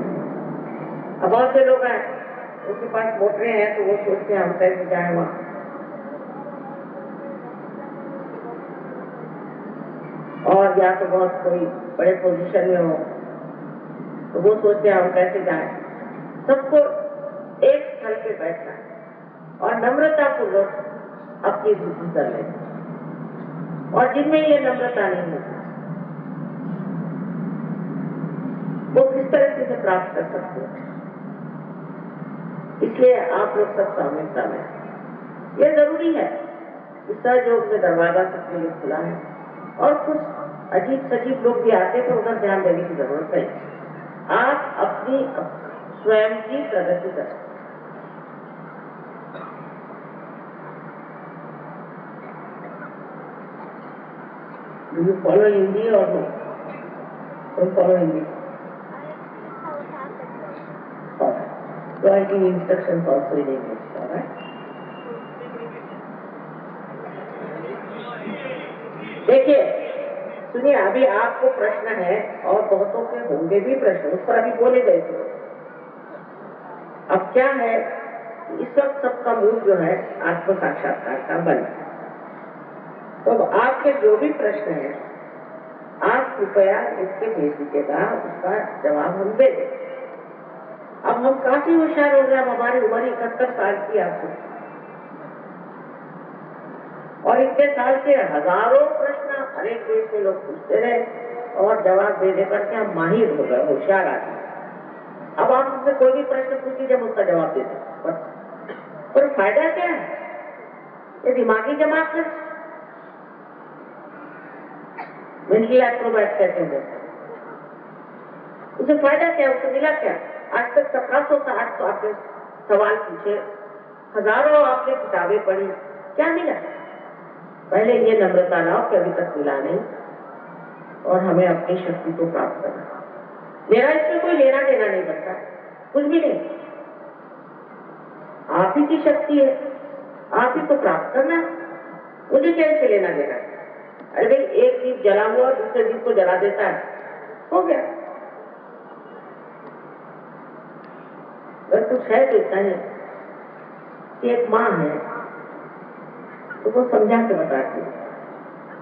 अब बहुत से लोग हैं उनके पास मोटरें हैं तो वो सोचते हैं हम कैसे जाए वहां, और या तो बहुत कोई बड़े पोजीशन में हो तो वो सोचते हैं हम कैसे जाए। सबको एक स्थल पे बैठना और नम्रता पूर्वक अपनी बुद्धि कर लेना, और जिनमें ये नम्रता नहीं होती वो किस तरह से इसे प्राप्त कर सकते हैं। इसलिए आप लोग सब सामूहिकता में, यह जरूरी है कि सहयोग में दरवाजा सबके लिए खुला है, और कुछ अजीब सजीब लोग भी आते तो उधर ध्यान देने की जरूरत नहीं। आप अपनी स्वयं की प्रगति करें। Do you follow Hindi or no? Don't follow Hindi. So I give instructions also in English, all right? देखिए सुनिए, अभी आपको प्रश्न है और बहुतों के होंगे भी प्रश्न, उस पर अभी बोले गए थे। अब क्या है, इस वक्त सबका मूल जो है आत्म साक्षात्कार का बल। तो आपके जो भी प्रश्न है आप कृपया इसके भेज दीजिएगा, उसका जवाब हम दे दें। अब हम काफी होशियार हो गए, अब हमारी उम्र 71 साल की आपको, और इतने साल से हजारों प्रश्न अनेक देश में लोग पूछते रहे और जवाब दे देकर के हम माहिर हो गए, होशियार आदमी। अब आप मुझसे कोई भी प्रश्न पूछिए, हम उसका जवाब दे दें, पर फायदा क्या है? ये दिमागी दिमाग से मेंटल एक्रोबैट कहते हैं, उसे फायदा क्या, उसे मिला क्या? आज तक 1760 आपने सवाल पूछे, हजारों आपने किताबें पढ़ी, क्या मिला? पहले ये नम्रता लाओ कि अभी तक मिला नहीं, और हमें अपनी शक्ति को प्राप्त करना। मेरा इसमें कोई लेना देना नहीं बनता, कुछ भी नहीं। आप ही की शक्ति है, आप ही को प्राप्त करना, मुझे क्या इससे लेना देना? अरे भाई, एक दीप जला हुआ दूसरे दीप को जला देता है, हो गया। अगर कुछ है तो कहें कि एक माँ है तो वो समझा के बताती है,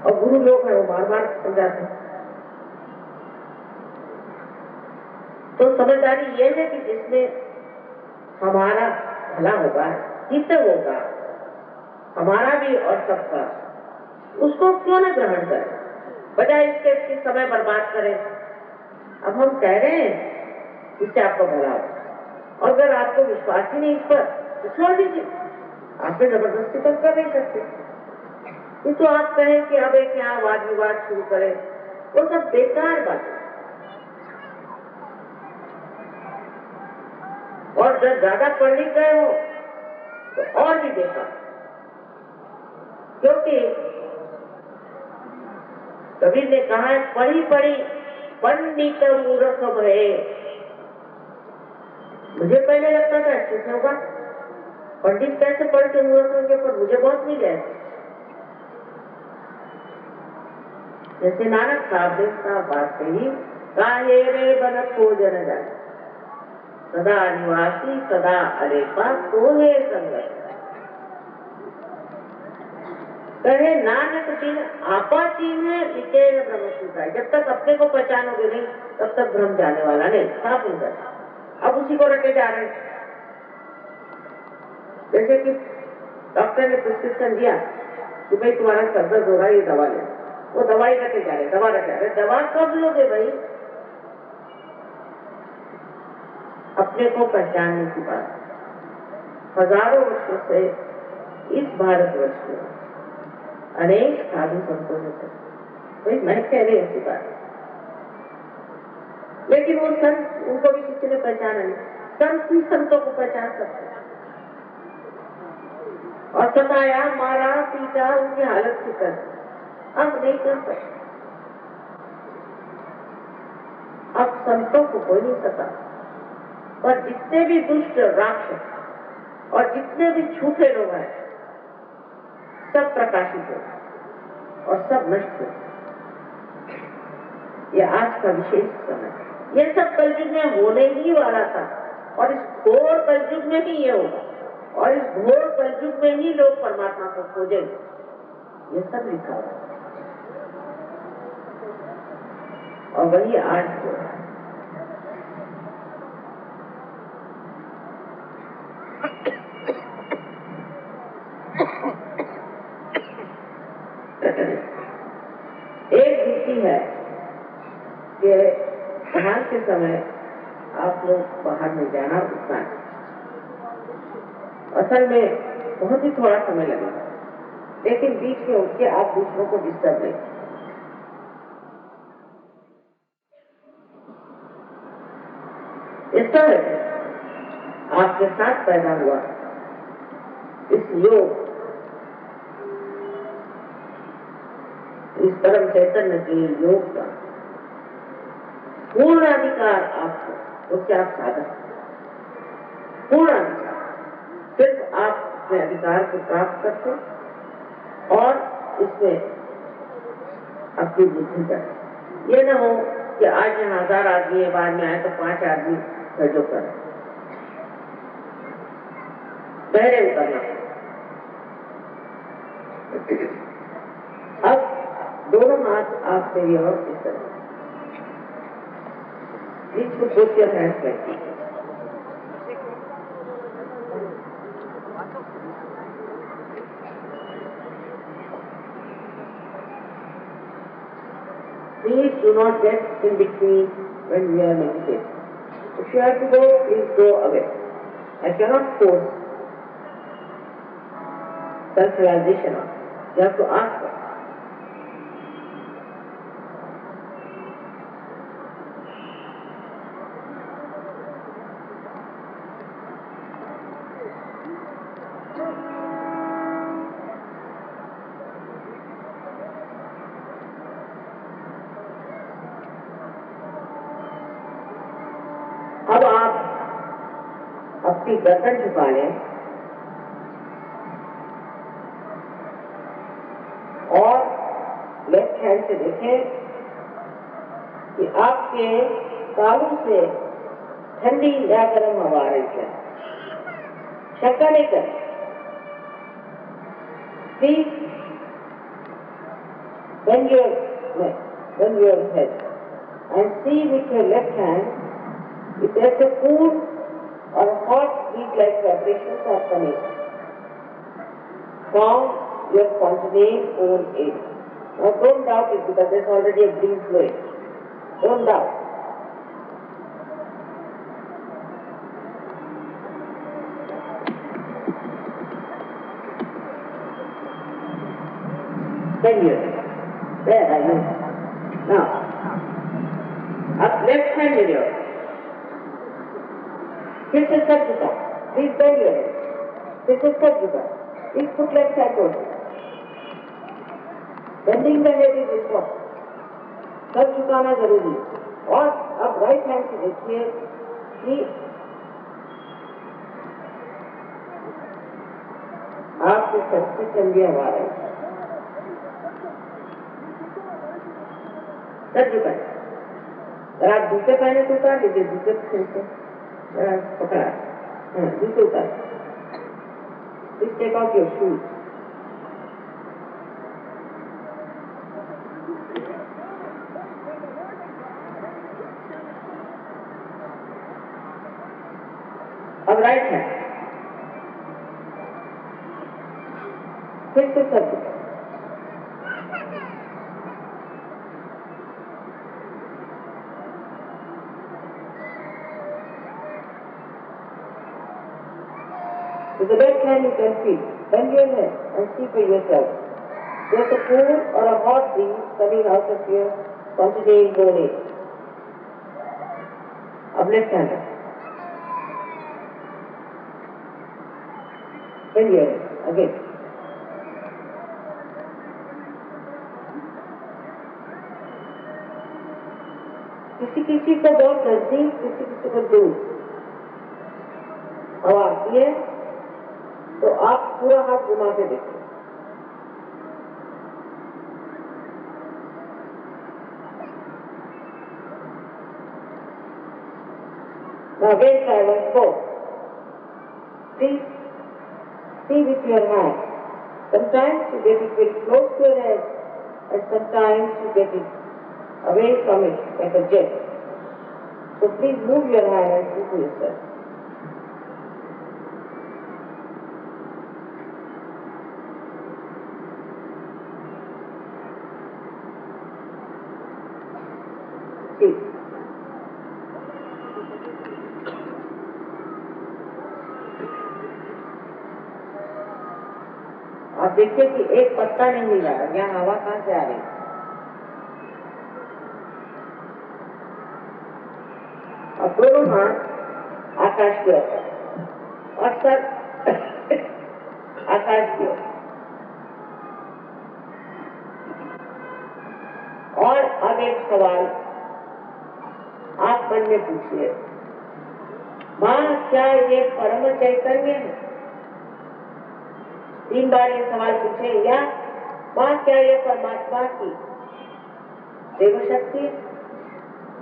और गुरु लोग हैं वो बार बार समझाते हैं। तो समझदारी ये है कि जिसमें हमारा भला होगा, हित होगा, हमारा भी और सबका, उसको क्यों न ग्रहण करें, बजाय इसके समय बर्बाद करें। अब हम कह रहे हैं इससे आपको भला हो, और अगर आपको विश्वास ही नहीं इस पर तो छोड़ दीजिए, आपने जबरदस्ती तो कर नहीं सकते। ये तो आप कहें कि अब एक यहाँ वाद विवाद शुरू करें, वो सब बेकार बात है। और जब ज्यादा पढ़ लिख गए हो तो और भी बेकार, क्योंकि कबीर ने कहा है पढ़ी पढ़ी पंडित मूर्ख भये। मुझे पहले लगता था ऐसे होगा, पंडित कैसे पढ़ के मूर्ख होंगे, पर मुझे बहुत मिले। जैसे नानक साहब ने बात कही, काहे रे बन खोजन जाए, सदा निवासी सदा अलेपा कोहे संगत। कहे नानक चिन्ह आपा चिन्ह है, विचेन ब्रह्म सूता। जब तक अपने को पहचानोगे नहीं तब तक भ्रम जाने वाला नहीं, साफ होगा। अब उसी को रटे जा रहे हैं। जैसे कि डॉक्टर ने प्रिस्क्रिप्शन दिया कि भाई तुम्हारा सर दर्द हो रहा है, ये दवा ले, वो दवाई रटे जा रहे, दवा रटे जा रहे। दवा कब लोगे भाई? अपने को पहचानने की बात। हजारों वर्षों से इस भारतवर्ष में अनेक साधु संतों ने भाई, मैं कह रही हूँ बात, लेकिन वो संत, उनको भी किसी ने पहचाना नहीं। संत ही संतों को पहचान सकते हैं। और सताया, मारा, पीटा, उनकी हालत की कर, अब नहीं कर सकते। अब संतों को कोई नहीं सता, और जितने भी दुष्ट राक्षस और जितने भी झूठे लोग हैं सब प्रकाशित हो और सब नष्ट हो। यह आज का विशेष समय, यह सब कलयुग में होने ही वाला था, और इस घोर कलयुग में ही ये होगा, और इस घोर कलयुग में ही लोग परमात्मा को खोजेंगे। ये सब लिखा हुआ है, और वही आज हो रहा है। एक युक्ति है कि धान के समय आप लोग बाहर में जाना उतना, असल में बहुत ही थोड़ा समय लगेगा, लेकिन बीच में उठके आप दूसरों को डिस्टर्ब नहीं। इस तरह आपके साथ पैदा हुआ इस योग, इस परम चैतन्य के योग का पूर्ण अधिकार आपको, तो क्या आप साधक पूर्ण अधिकार, सिर्फ आप अपने अधिकार को प्राप्त करते और इसमें अपनी बुद्धि करें। ये न हो कि आज यहाँ 1000 आदमी है, बाद में आए तो 5 आदमी जो करें, पहले उतरना। अब दोनों हाथ आप मेरी और इस तरह बीच में सोच कर हैंड करती है। Please do not get in between when we are meditating. If you have to go, please go away. I cannot force self-realization on you. You have to ask for it. अब आप अपनी गर्दन झुका लें और left hand से देखें कि आपके तालू से ठंडी या गर्म हवा आ रही है, शक्का नहीं कर। Please bend your neck, bend your head and see with your left hand if there's a cool or hot heat-like vibrations are coming from your spontaneous own air. Now don't doubt it because there's already a breeze flowing. Don't doubt. Bend your head. There I am. Now, up left hand in yours. This is Sajjata. Please bend your head. This is Sajjata. Please put left side over. Bending the head is important. सर झुकाना जरूरी है। और अब right hand से देखिए कि आपके सर से ठंडी हवा आ रही है। सर झुकाए। अगर आप जूते पहने तो उतार लीजिए, जूते से पकड़ा, जूते उतार। Please take out your shoes. अब राइट हैंड फिर से सर झुकाए। With the left hand you can feel. Bend your head and see for yourself. There's a cool or a hot breeze coming out of your spontaneous bone area. अब left hand. Bend your head again. किसी किसी को बहुत नजदीक, किसी किसी को दूर हवा आती है तो आप पूरा हाथ घुमा के देखिए। Now again try once more. Please see with your hand. Sometimes you get it very close to your head and sometimes you get it away from it like a jet. So please move your hand and see to yourself. See. आप देखिए कि एक पत्ता नहीं हिल रहा, यहाँ हवा कहाँ से आ रही है। अब दोनों हाथ आकाश की ओर और सर आकाश की ओर। और अब एक सवाल आप मन में पूछिए, माँ क्या ये परम चैतन्य है? 3 बार ये सवाल पूछे, या माँ क्या ये परमात्मा की देव शक्ति है?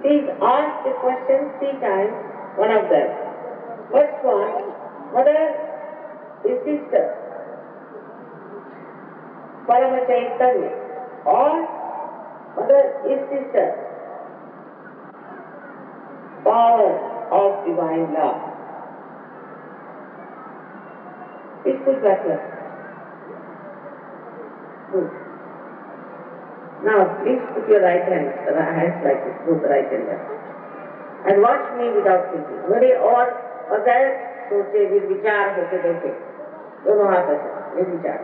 Please ask the question 3 times, one of them. First one, Mother is sister, Parama Chaitanya, or Mother is sister, power of divine love. Please put back here. Good. Now, please put your right hands like this, both right and left. And watch me without thinking. मेरे और बगैर सोचे निर्विचार होके देखे, दोनों हाथ ऐसे निर्विचार।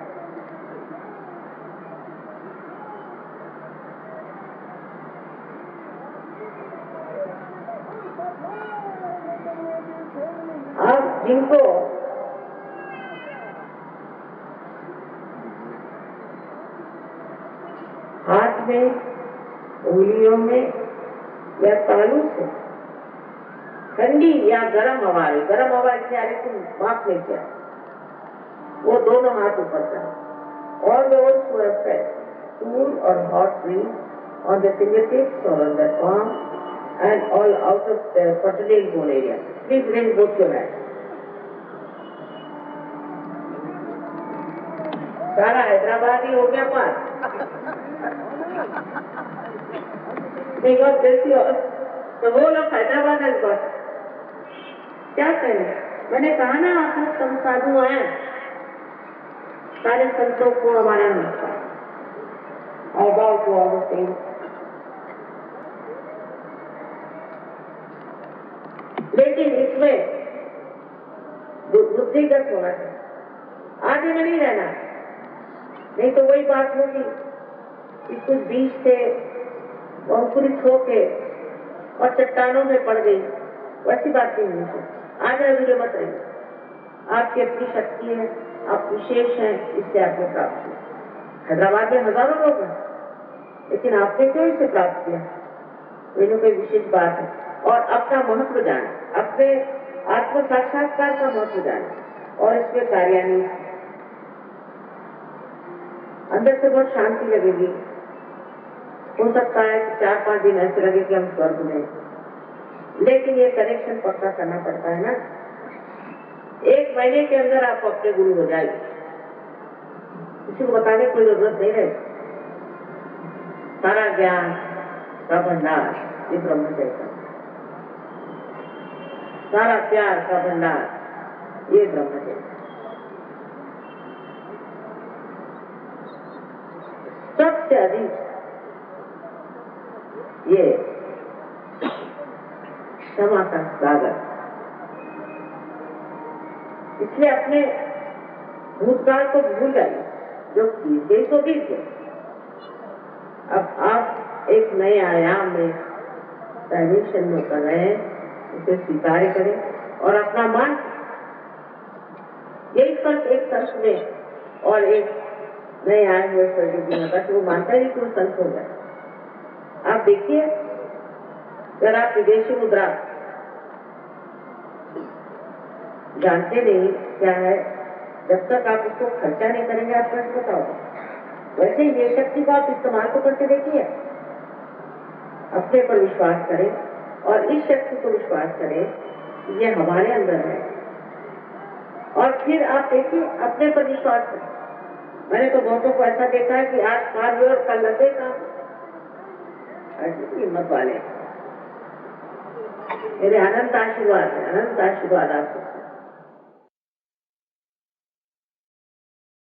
अब जिनको हाथ में, उंगलियों में या तालू से ठंडी या गर्म हवा आई, गर्म हवा इससे आ रही थी, माफ नहीं किया, वो दोनों हाथ ऊपर कर। All those who have felt cool or hot breeze on the fingertips or on the palm and all out of the Patadale bone area. Please raise both your hands. सारा हैदराबाद ही हो गया पास। They got this year. The whole of Hyderabad has got. क्या करें? मैंने कहा ना आप लोग सब साधु हैं, सारे संतों को हमारा नमस्कार। I bow to all the saints. लेकिन इसमें बुद्धिगत होना चाहिए, आगे में नहीं रहना, नहीं तो वही बात होगी कि कुछ बीज थे अंकुरित होके और चट्टानों में पड़ गई, वैसी बात नहीं होगी। आगे अधूरे मत रहिए, आपकी अपनी शक्ति है, आप विशेष हैं, इससे आपको प्राप्त किया। हैदराबाद में हजारों लोग हैं, लेकिन आपने क्यों इसे प्राप्त किया? मेरे कोई विशेष बात है। और अपना महत्व जाने, अपने आत्म साक्षात्कार का महत्व जाने और इसमें कार्यान्वित अंदर से बहुत शांति लगेगी। हो सकता है कि 4-5 दिन ऐसे लगे कि हम स्वर्ग में, लेकिन ये कनेक्शन पक्का करना पड़ता है ना। 1 महीने के अंदर आप अपने गुरु हो जाएंगे, किसी को बताने की कोई जरूरत नहीं रहे। सारा ज्ञान का भंडार ये ब्रह्मचर्य का, सारा प्यार का भंडार ये ब्रह्मचर्य। सबसे अधिक ये क्षमा का सागर। इसलिए अपने भूतकाल को भूल जाइए, जो बीते सो बीते। अब आप एक नए आयाम में डायमेंशन में कर रहे हैं, उसे स्वीकार करें और अपना मान। यही फर्क एक संत में और एक नए आए हुए सर्जन में होता है, वो मानता है कि वो संत हो गया। आप देखिए, अगर आप विदेशी मुद्रा जानते नहीं क्या है, जब तक आप उसको खर्चा नहीं करेंगे आप कैसे बताओगे? वैसे ही ये शक्ति को आप इस्तेमाल तो करके देखिए, अपने पर विश्वास करें और इस शक्ति को विश्वास करें, ये हमारे अंदर है। और फिर आप देखिए अपने पर विश्वास करें। मैंने तो बहुतों को ऐसा देखा है कि आज कार्य और कल लगे काम, ऐसी हिम्मत वाले। मेरे अनंत आशीर्वाद है, अनंत आशीर्वाद आपको।